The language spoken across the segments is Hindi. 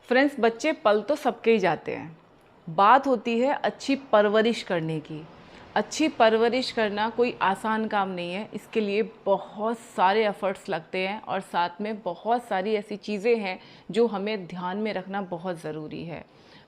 फ्रेंड्स, बच्चे पल तो सबके ही जाते हैं। बात होती है अच्छी परवरिश करने की। अच्छी परवरिश करना कोई आसान काम नहीं है। इसके लिए बहुत सारे एफ़र्ट्स लगते हैं और साथ में बहुत सारी ऐसी चीज़ें हैं जो हमें ध्यान में रखना बहुत ज़रूरी है।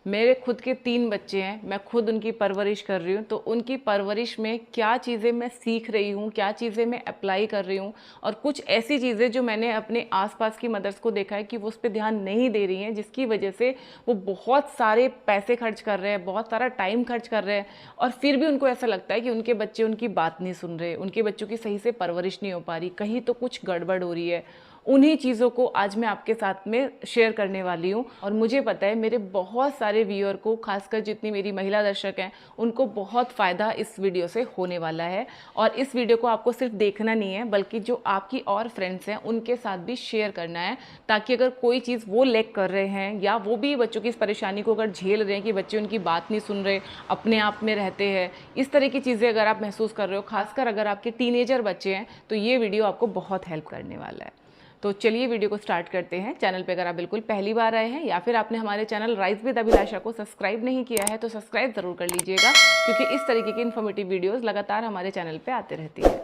मेरे खुद के 3 बच्चे हैं, मैं खुद उनकी परवरिश कर रही हूँ, तो उनकी परवरिश में क्या चीज़ें मैं सीख रही हूँ, क्या चीज़ें मैं अप्लाई कर रही हूँ और कुछ ऐसी चीज़ें जो मैंने अपने आसपास की मदर्स को देखा है कि वो उस पे ध्यान नहीं दे रही हैं, जिसकी वजह से वो बहुत सारे पैसे खर्च कर रहे हैं, बहुत सारा टाइम खर्च कर रहे हैं और फिर भी उनको ऐसा लगता है कि उनके बच्चे उनकी बात नहीं सुन रहे, उनके बच्चों की सही से परवरिश नहीं हो पा रही, कहीं तो कुछ गड़बड़ हो रही है। उन्हीं चीज़ों को आज मैं आपके साथ में शेयर करने वाली हूँ और मुझे पता है मेरे बहुत सारे व्यूअर को, खासकर जितनी मेरी महिला दर्शक हैं, उनको बहुत फ़ायदा इस वीडियो से होने वाला है। और इस वीडियो को आपको सिर्फ देखना नहीं है, बल्कि जो आपकी और फ्रेंड्स हैं उनके साथ भी शेयर करना है, ताकि अगर कोई चीज़ वो लैक कर रहे हैं या वो भी बच्चों की इस परेशानी को अगर झेल रहे हैं कि बच्चे उनकी बात नहीं सुन रहे, अपने आप में रहते हैं, इस तरह की चीज़ें अगर आप महसूस कर रहे हो, खासकर अगर आपके टीनेजर बच्चे हैं, तो ये वीडियो आपको बहुत हेल्प करने वाला है। तो चलिए वीडियो को स्टार्ट करते हैं। चैनल पे अगर आप बिल्कुल पहली बार आए हैं या फिर आपने हमारे चैनल राइज विद अभिलाषा को सब्सक्राइब नहीं किया है तो सब्सक्राइब ज़रूर कर लीजिएगा, क्योंकि इस तरीके की इन्फॉर्मेटिव वीडियोस लगातार हमारे चैनल पे आते रहती है।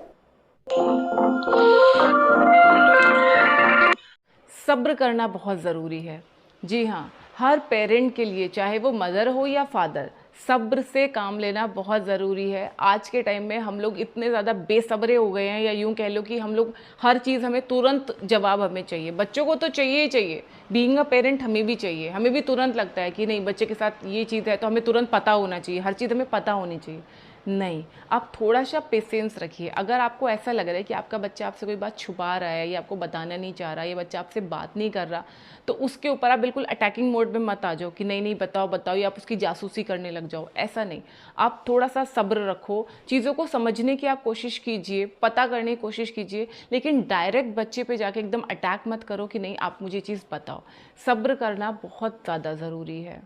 सब्र करना बहुत ज़रूरी है। जी हाँ, हर पेरेंट के लिए, चाहे वो मदर हो या फादर, सब्र से काम लेना बहुत ज़रूरी है। आज के टाइम में हम लोग इतने ज़्यादा बेसब्रे हो गए हैं, या यूँ कह लो कि हम लोग हर चीज़ हमें तुरंत जवाब हमें चाहिए। बच्चों को तो चाहिए ही चाहिए, बीइंग अ पेरेंट हमें भी चाहिए। हमें भी तुरंत लगता है कि नहीं, बच्चे के साथ ये चीज़ है तो हमें तुरंत पता होना चाहिए, हर चीज़ हमें पता होनी चाहिए। नहीं, आप थोड़ा सा पेशेंस रखिए। अगर आपको ऐसा लग रहा है कि आपका बच्चा आपसे कोई बात छुपा रहा है या आपको बताना नहीं चाह रहा, ये बच्चा आपसे बात नहीं कर रहा, तो उसके ऊपर आप बिल्कुल अटैकिंग मोड में मत आ जाओ कि नहीं नहीं बताओ बताओ, या आप उसकी जासूसी करने लग जाओ। ऐसा नहीं, आप थोड़ा सा सब्र रखो, चीज़ों को समझने की आप कोशिश कीजिए, पता करने की कोशिश कीजिए, लेकिन डायरेक्ट बच्चे पे जाके एकदम अटैक मत करो कि नहीं आप मुझे चीज़ बताओ। सब्र करना बहुत ज़्यादा ज़रूरी है।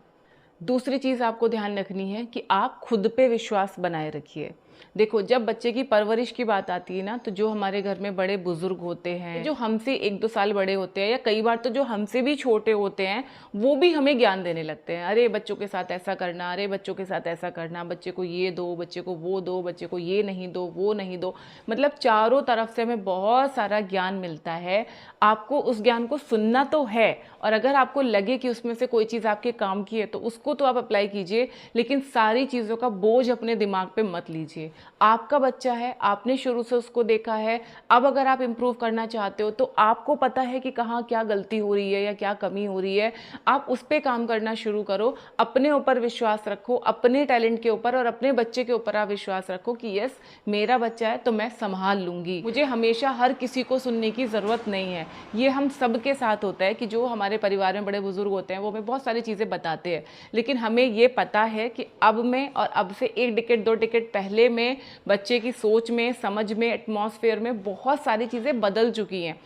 दूसरी चीज़ आपको ध्यान रखनी है कि आप खुद पे विश्वास बनाए रखिए। देखो, जब बच्चे की परवरिश की बात आती है ना, तो जो हमारे घर में बड़े बुजुर्ग होते हैं, जो हमसे 1-2 साल बड़े होते हैं, या कई बार तो जो हमसे भी छोटे होते हैं, वो भी हमें ज्ञान देने लगते हैं। अरे बच्चों के साथ ऐसा करना, अरे बच्चों के साथ ऐसा करना, बच्चे को ये दो, बच्चे को वो दो, बच्चे को ये नहीं दो, वो नहीं दो। मतलब चारों तरफ से हमें बहुत सारा ज्ञान मिलता है। आपको उस ज्ञान को सुनना तो है, और अगर आपको लगे कि उसमें से कोई चीज़ आपके काम की है तो उसको तो आप अप्लाई कीजिए, लेकिन सारी चीज़ों का बोझ अपने दिमाग पे मत लीजिए। आपका बच्चा है, आपने शुरू से उसको देखा है। अब अगर आप इम्प्रूव करना चाहते हो तो आपको पता है कि कहाँ क्या गलती हो रही है या क्या कमी हो रही है। आप उस पर काम करना शुरू करो, अपने ऊपर विश्वास रखो, अपने टैलेंट के ऊपर और अपने बच्चे के ऊपर आप विश्वास रखो कि यस, मेरा बच्चा है तो मैं संभाल लूँगी। मुझे हमेशा हर किसी को सुनने की ज़रूरत नहीं है। ये हम सबके साथ होता है कि जो हमारे परिवार में बड़े बुजुर्ग होते हैं वो हमें बहुत सारी चीज़ें बताते हैं, लेकिन हमें ये पता है कि अब में और अब से 1 डिकेड 2 डिकेड पहले में बच्चे की सोच में, समझ में, एटमॉस्फेयर में बहुत सारी चीज़ें बदल चुकी हैं।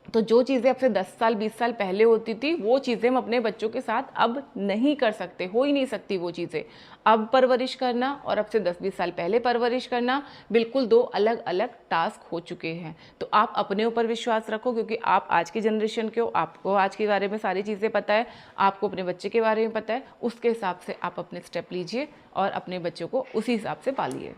तो जो चीज़ें अब से 10 साल 20 साल पहले होती थी, वो चीज़ें हम अपने बच्चों के साथ अब नहीं कर सकते, हो ही नहीं सकती वो चीज़ें। अब परवरिश करना और अब से 10-20 साल पहले परवरिश करना बिल्कुल 2 अलग अलग टास्क हो चुके हैं। तो आप अपने ऊपर विश्वास रखो, क्योंकि आप आज की जनरेशन के हो, आपको आज के बारे में सारी चीज़ें पता है, आपको अपने बच्चे के बारे में पता है। उसके हिसाब से आप अपने स्टेप लीजिए और अपने बच्चों को उसी हिसाब से पालिए।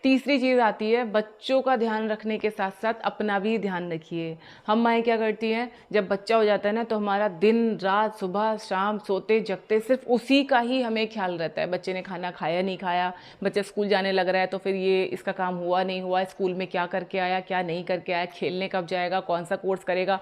तीसरी चीज़ आती है, बच्चों का ध्यान रखने के साथ साथ अपना भी ध्यान रखिए। हम माएँ क्या करती हैं, जब बच्चा हो जाता है ना, तो हमारा दिन रात सुबह शाम सोते जगते सिर्फ उसी का ही हमें ख्याल रहता है। बच्चे ने खाना खाया नहीं खाया, बच्चा स्कूल जाने लग रहा है तो फिर ये इसका काम हुआ नहीं हुआ, स्कूल में क्या करके आया क्या नहीं करके आया, खेलने कब जाएगा, कौन सा कोर्स करेगा।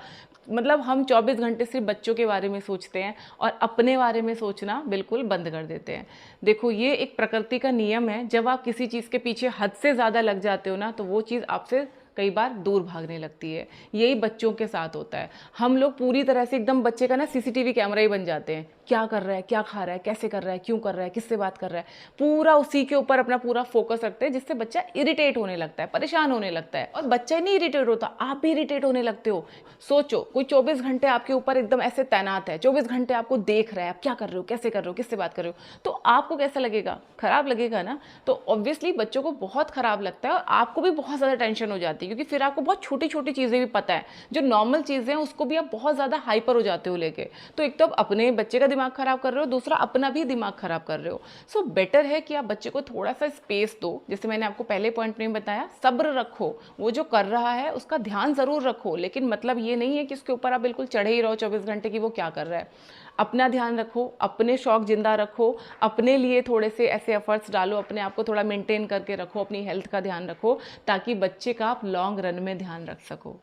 मतलब हम 24 घंटे सिर्फ बच्चों के बारे में सोचते हैं और अपने बारे में सोचना बिल्कुल बंद कर देते हैं। देखो, ये एक प्रकृति का नियम है, जब आप किसी चीज़ के पीछे हद से ज़्यादा लग जाते हो ना, तो वो चीज़ आपसे कई बार दूर भागने लगती है। यही बच्चों के साथ होता है। हम लोग पूरी तरह से एकदम बच्चे का ना सीसीटीवी कैमरा ही बन जाते हैं। क्या कर रहा है, क्या खा रहा है, कैसे कर रहा है, क्यों कर रहा है, किससे बात कर रहा है, पूरा उसी के ऊपर अपना पूरा फोकस रखते हैं, जिससे बच्चा इरिटेट होने लगता है, परेशान होने लगता है। और बच्चा ही नहीं इरिटेट होता, आप भी इरिटेट होने लगते हो। सोचो, कोई 24 घंटे आपके ऊपर एकदम ऐसे तैनात है, 24 घंटे आपको देख रहा है, आप क्या कर रहे हो, कैसे कर रहे हो, किससे बात कर रहे हो, तो आपको कैसा लगेगा? खराब लगेगा ना। तो ऑब्वियसली बच्चों को बहुत खराब लगता है और आपको भी बहुत ज़्यादा टेंशन हो जाती है जाती है, क्योंकि फिर आपको बहुत छोटी छोटी चीज़ें भी पता है, जो नॉर्मल चीज़ें हैं उसको भी आप बहुत ज़्यादा हाइपर हो जाते हो लेके। तो एक तो आप अपने बच्चे का दिमाग खराब कर रहे हो, दूसरा अपना भी दिमाग खराब कर रहे हो। सो बेटर है कि आप बच्चे को थोड़ा सा स्पेस दो, जैसे मैंने आपको पहले पॉइंट में बताया, सब्र रखो, वो जो कर रहा है उसका ध्यान ज़रूर रखो, लेकिन मतलब ये नहीं है कि उसके ऊपर आप बिल्कुल चढ़े ही रहो 24 घंटे की वो क्या कर रहा है। अपना ध्यान रखो, अपने शौक जिंदा रखो, अपने लिए थोड़े से ऐसे एफर्ट्स डालो, अपने आप को थोड़ा मेंटेन करके रखो, अपनी हेल्थ का ध्यान रखो, ताकि बच्चे का आप लॉन्ग रन में ध्यान रख सको।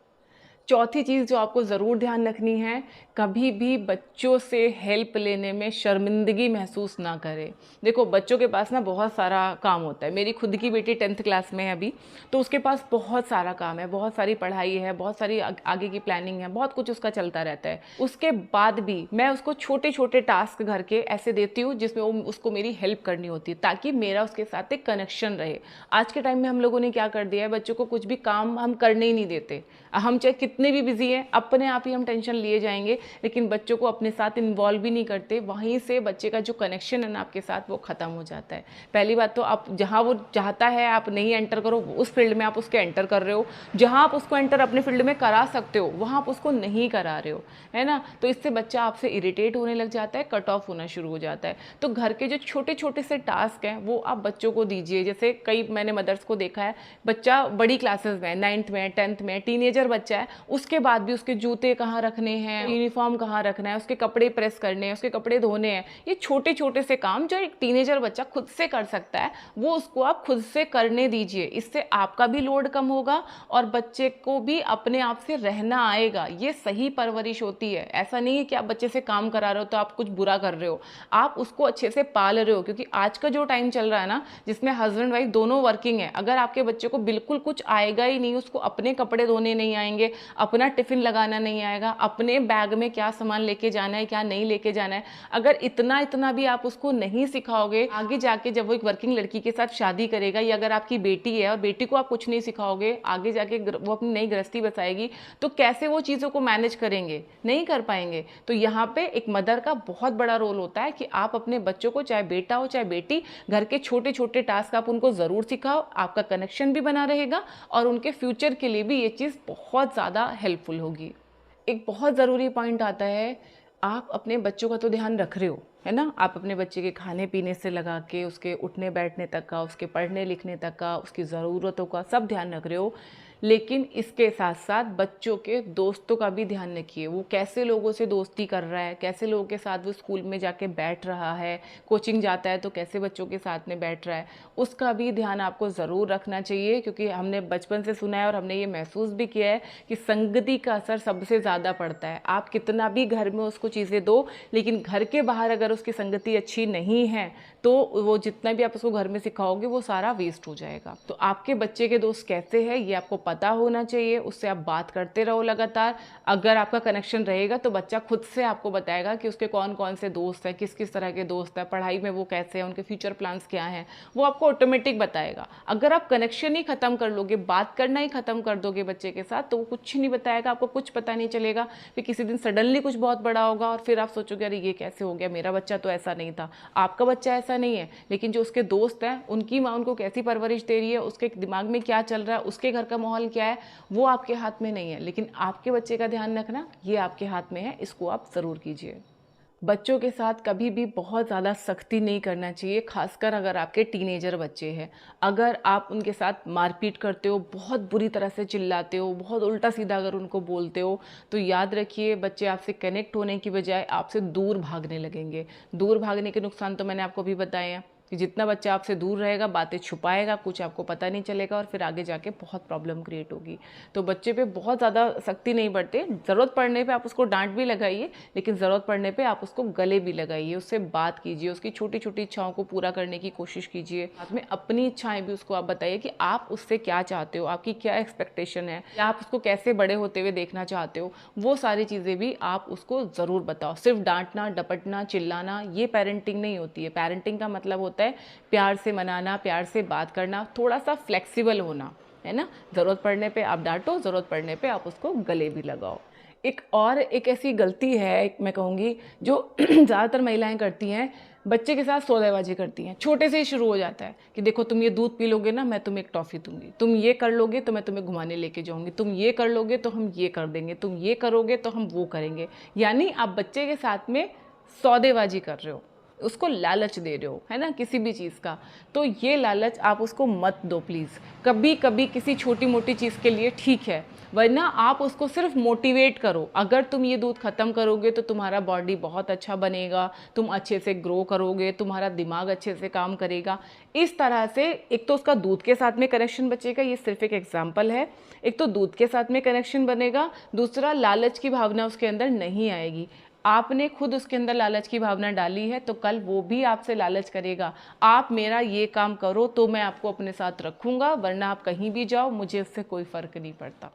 चौथी चीज़ जो आपको ज़रूर ध्यान रखनी है, कभी भी बच्चों से हेल्प लेने में शर्मिंदगी महसूस ना करें। देखो बच्चों के पास ना बहुत सारा काम होता है। मेरी खुद की बेटी 10th क्लास में है अभी, तो उसके पास बहुत सारा काम है, बहुत सारी पढ़ाई है, बहुत सारी आगे की प्लानिंग है, बहुत कुछ उसका चलता रहता है। उसके बाद भी मैं उसको छोटे छोटे टास्क घर के ऐसे देती हूँ जिसमें वो उसको मेरी हेल्प करनी होती है, ताकि मेरा उसके साथ एक कनेक्शन रहे। आज के टाइम में हम लोगों ने क्या कर दिया है, बच्चों को कुछ भी काम हम करने ही नहीं देते। हम चाहे कितने भी बिजी हैं, अपने आप ही हम टेंशन लिए जाएंगे, लेकिन बच्चों को अपने साथ इन्वॉल्व भी नहीं करते। वहीं से बच्चे का जो कनेक्शन है ना आपके साथ, वो ख़त्म हो जाता है। पहली बात तो आप जहाँ वो चाहता है आप नहीं एंटर करो, उस फील्ड में आप उसके एंटर कर रहे हो। जहाँ आप उसको एंटर अपने फील्ड में करा सकते हो, वहाँ आप उसको नहीं करा रहे हो, है ना। तो इससे बच्चा आपसे इरिटेट होने लग जाता है, कट ऑफ होना शुरू हो जाता है। तो घर के जो छोटे छोटे से टास्क हैं वो आप बच्चों को दीजिए। जैसे कई मैंने मदर्स को देखा है, बच्चा बड़ी क्लासेस में, 9th में, 10th में, टीनेजर बच्चा है, उसके बाद भी उसके जूते कहाँ रखने हैं, यूनिफॉर्म कहाँ रखना है, उसके कपड़े प्रेस करने हैं, उसके कपड़े धोने हैं। ये छोटे छोटे से काम जो एक टीनेजर बच्चा खुद से कर सकता है, वो उसको आप खुद से करने दीजिए। इससे आपका भी लोड कम होगा और बच्चे को भी अपने आप से रहना आएगा। ये सही परवरिश होती है। ऐसा नहीं है कि आप बच्चे से काम करा रहे हो तो आप कुछ बुरा कर रहे हो, आप उसको अच्छे से पाल रहे हो। क्योंकि आज का जो टाइम चल रहा है ना, जिसमें हस्बैंड वाइफ दोनों वर्किंग है, अगर आपके बच्चे को बिल्कुल कुछ आएगा ही नहीं, उसको अपने कपड़े धोने नहीं आएंगे, अपना टिफिन लगाना नहीं आएगा, अपने बैग में क्या सामान लेके जाना है क्या नहीं लेके जाना है, अगर इतना इतना भी आप उसको नहीं सिखाओगे, आगे जाके जब वो एक वर्किंग लड़की के साथ शादी करेगा, या अगर आपकी बेटी है और बेटी को आप कुछ नहीं सिखाओगे, आगे जाके वो अपनी नई गृहस्थी बसाएगी, तो कैसे वो चीज़ों को मैनेज करेंगे, नहीं कर पाएंगे। तो यहाँ पे एक मदर का बहुत बड़ा रोल होता है कि आप अपने बच्चों को, चाहे बेटा हो चाहे बेटी, घर के छोटे छोटे टास्क आप उनको ज़रूर सिखाओ। आपका कनेक्शन भी बना रहेगा और उनके फ्यूचर के लिए भी ये चीज़ बहुत ज़्यादा हेल्पफुल होगी। एक बहुत ज़रूरी पॉइंट आता है, आप अपने बच्चों का तो ध्यान रख रहे हो, है ना। आप अपने बच्चे के खाने पीने से लगा के उसके उठने बैठने तक का, उसके पढ़ने लिखने तक का, उसकी ज़रूरतों का सब ध्यान रख रहे हो, लेकिन इसके साथ साथ बच्चों के दोस्तों का भी ध्यान रखिए। वो कैसे लोगों से दोस्ती कर रहा है, कैसे लोगों के साथ वो स्कूल में जाके बैठ रहा है, कोचिंग जाता है तो कैसे बच्चों के साथ में बैठ रहा है, उसका भी ध्यान आपको ज़रूर रखना चाहिए। क्योंकि हमने बचपन से सुना है और हमने ये महसूस भी किया है कि संगति का असर सबसे ज़्यादा पड़ता है। आप कितना भी घर में उसको चीज़ें दो, लेकिन घर के बाहर अगर उसकी संगति अच्छी नहीं है तो वो जितना भी आप उसको घर में सिखाओगे वो सारा वेस्ट हो जाएगा। तो आपके बच्चे के दोस्त कैसे हैं ये आपको पता होना चाहिए, उससे आप बात करते रहो लगातार। अगर आपका कनेक्शन रहेगा तो बच्चा खुद से आपको बताएगा कि उसके कौन कौन से दोस्त हैं, किस किस तरह के दोस्त हैं, पढ़ाई में वो कैसे हैं, उनके फ्यूचर प्लान्स क्या हैं, वो आपको ऑटोमेटिक बताएगा। अगर आप कनेक्शन ही खत्म कर लोगे, बात करना ही खत्म कर दोगे बच्चे के साथ, तो वो कुछ नहीं बताएगा, आपको कुछ पता नहीं चलेगा। फिर किसी दिन सडनली कुछ बहुत बड़ा होगा और फिर आप सोचोगे अरे ये कैसे हो गया, मेरा बच्चा तो ऐसा नहीं था। आपका बच्चा ऐसा नहीं है, लेकिन जो उसके दोस्त हैं उनकी माँ उनको कैसी परवरिश दे रही है, उसके दिमाग में क्या चल रहा है, उसके घर का माहौल क्या है, वो आपके हाथ में नहीं है। लेकिन आपके बच्चे का ध्यान रखना ये आपके हाथ में है, इसको आप ज़रूर कीजिए। बच्चों के साथ कभी भी बहुत ज़्यादा सख्ती नहीं करना चाहिए, खासकर अगर आपके टीनेजर बच्चे हैं। अगर आप उनके साथ मारपीट करते हो, बहुत बुरी तरह से चिल्लाते हो, बहुत उल्टा सीधा अगर उनको बोलते हो, तो याद रखिए बच्चे आपसे कनेक्ट होने की बजाय आपसे दूर भागने लगेंगे। दूर भागने के नुकसान तो मैंने आपको भी बताए हैं कि जितना बच्चा आपसे दूर रहेगा, बातें छुपाएगा, कुछ आपको पता नहीं चलेगा और फिर आगे जाके बहुत प्रॉब्लम क्रिएट होगी। तो बच्चे पे बहुत ज़्यादा सख्ती नहीं बरते। ज़रूरत पड़ने पे आप उसको डांट भी लगाइए, लेकिन ज़रूरत पड़ने पे आप उसको गले भी लगाइए, उससे बात कीजिए, उसकी छोटी छोटी इच्छाओं को पूरा करने की कोशिश कीजिए। साथ में अपनी इच्छाएं भी उसको आप बताइए कि आप उससे क्या चाहते हो, आपकी क्या एक्सपेक्टेशन है, या आप उसको कैसे बड़े होते हुए देखना चाहते हो। वो सारी चीज़ें भी आप उसको ज़रूर बताओ। सिर्फ डांटना, डपटना, चिल्लाना ये पेरेंटिंग नहीं होती है। पेरेंटिंग का मतलब होता है प्यार से मनाना, प्यार से बात करना, थोड़ा सा फ्लेक्सिबल होना, है ना। ज़रूरत पड़ने पे आप डांटो, ज़रूरत पड़ने पे आप उसको गले भी लगाओ। एक ऐसी गलती है, मैं कहूँगी, जो ज़्यादातर महिलाएं करती हैं, बच्चे के साथ सौदेबाजी करती हैं। छोटे से ही शुरू हो जाता है कि देखो तुम ये दूध पी लोगे ना, मैं तुम्हें एक टॉफ़ी दूंगी, तुम ये कर लोगे तो मैं तुम्हें घुमाने लेके जाऊंगी, तुम ये कर लोगे तो हम ये कर देंगे, तुम ये करोगे तो हम वो करेंगे। यानी आप बच्चे के साथ में सौदेबाजी कर रहे हो, उसको लालच दे रहे हो, है ना, किसी भी चीज़ का। तो ये लालच आप उसको मत दो प्लीज़। कभी कभी किसी छोटी मोटी चीज़ के लिए ठीक है, वरना आप उसको सिर्फ मोटिवेट करो। अगर तुम ये दूध ख़त्म करोगे तो तुम्हारा बॉडी बहुत अच्छा बनेगा, तुम अच्छे से ग्रो करोगे, तुम्हारा दिमाग अच्छे से काम करेगा। इस तरह से एक तो उसका दूध के साथ में कनेक्शन बचेगा, ये सिर्फ एक एग्जाम्पल है। एक तो दूध के साथ में कनेक्शन बनेगा, दूसरा लालच की भावना उसके अंदर नहीं आएगी। आपने खुद उसके अंदर लालच की भावना डाली है तो कल वो भी आपसे लालच करेगा, आप मेरा ये काम करो तो मैं आपको अपने साथ रखूँगा, वरना आप कहीं भी जाओ, मुझे उससे कोई फ़र्क नहीं पड़ता।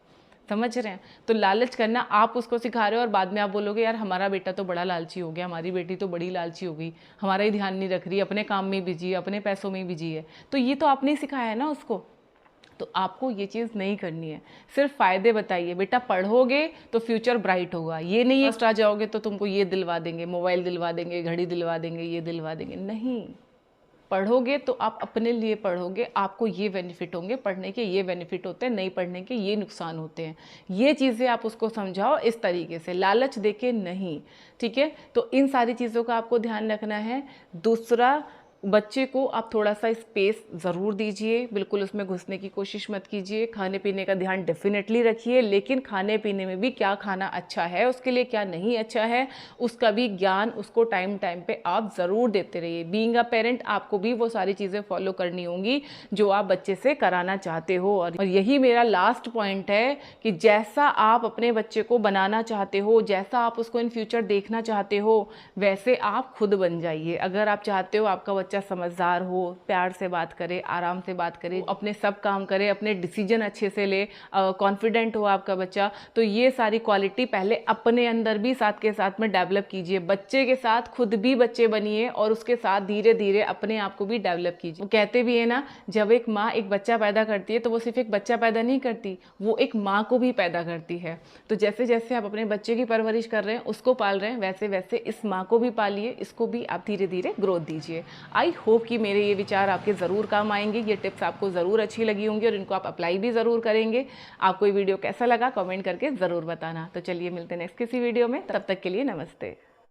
समझ रहे हैं? तो लालच करना आप उसको सिखा रहे हो और बाद में आप बोलोगे यार हमारा बेटा तो बड़ा लालची हो गया, हमारी बेटी तो बड़ी लालची हो गई, हमारा ही ध्यान नहीं रख रही, अपने काम में बिजी है, अपने पैसों में बिजी है। तो ये तो आपने ही सिखाया है ना उसको। तो आपको ये चीज़ नहीं करनी है, सिर्फ फ़ायदे बताइए। बेटा पढ़ोगे तो फ्यूचर ब्राइट होगा, ये नहीं है फर्स्ट आ जाओगे तो तुमको ये दिलवा देंगे, मोबाइल दिलवा देंगे, घड़ी दिलवा देंगे, ये दिलवा देंगे। नहीं, पढ़ोगे तो आप अपने लिए पढ़ोगे, आपको ये बेनिफिट होंगे, पढ़ने के ये बेनिफिट होते हैं, नहीं पढ़ने के ये नुकसान होते हैं। ये चीज़ें आप उसको समझाओ इस तरीके से, लालच देके नहीं। ठीक है, तो इन सारी चीज़ों का आपको ध्यान रखना है। दूसरा, बच्चे को आप थोड़ा सा स्पेस ज़रूर दीजिए, बिल्कुल उसमें घुसने की कोशिश मत कीजिए। खाने पीने का ध्यान डेफिनेटली रखिए, लेकिन खाने पीने में भी क्या खाना अच्छा है उसके लिए, क्या नहीं अच्छा है, उसका भी ज्ञान उसको टाइम टाइम पे आप ज़रूर देते रहिए। बीइंग अ पेरेंट आपको भी वो सारी चीज़ें फॉलो करनी होंगी जो आप बच्चे से कराना चाहते हो। और यही मेरा लास्ट पॉइंट है कि जैसा आप अपने बच्चे को बनाना चाहते हो, जैसा आप उसको इन फ्यूचर देखना चाहते हो, वैसे आप खुद बन जाइए। अगर आप चाहते हो आपका बच्चा समझदार हो, प्यार से बात करे, आराम से बात करे, अपने सब काम करे, अपने डिसीजन अच्छे से ले, कॉन्फिडेंट हो आपका बच्चा, तो ये सारी क्वालिटी पहले अपने अंदर भी साथ के साथ में डेवलप कीजिए। बच्चे के साथ खुद भी बच्चे बनिए और उसके साथ धीरे धीरे अपने आप को भी डेवलप कीजिए। वो कहते भी है ना, जब एक माँ एक बच्चा पैदा करती है तो वो सिर्फ एक बच्चा पैदा नहीं करती, वो एक माँ को भी पैदा करती है। तो जैसे जैसे आप अपने बच्चे की परवरिश कर रहे हैं, उसको पाल रहे हैं, वैसे वैसे इस माँ को भी पालिए, इसको भी आप धीरे धीरे ग्रोथ दीजिए। आई होप कि मेरे ये विचार आपके ज़रूर काम आएंगे, ये टिप्स आपको ज़रूर अच्छी लगी होंगी और इनको आप अप्लाई भी ज़रूर करेंगे। आपको ये वीडियो कैसा लगा कमेंट करके ज़रूर बताना। तो चलिए मिलते हैं नेक्स्ट किसी वीडियो में, तब तक के लिए नमस्ते।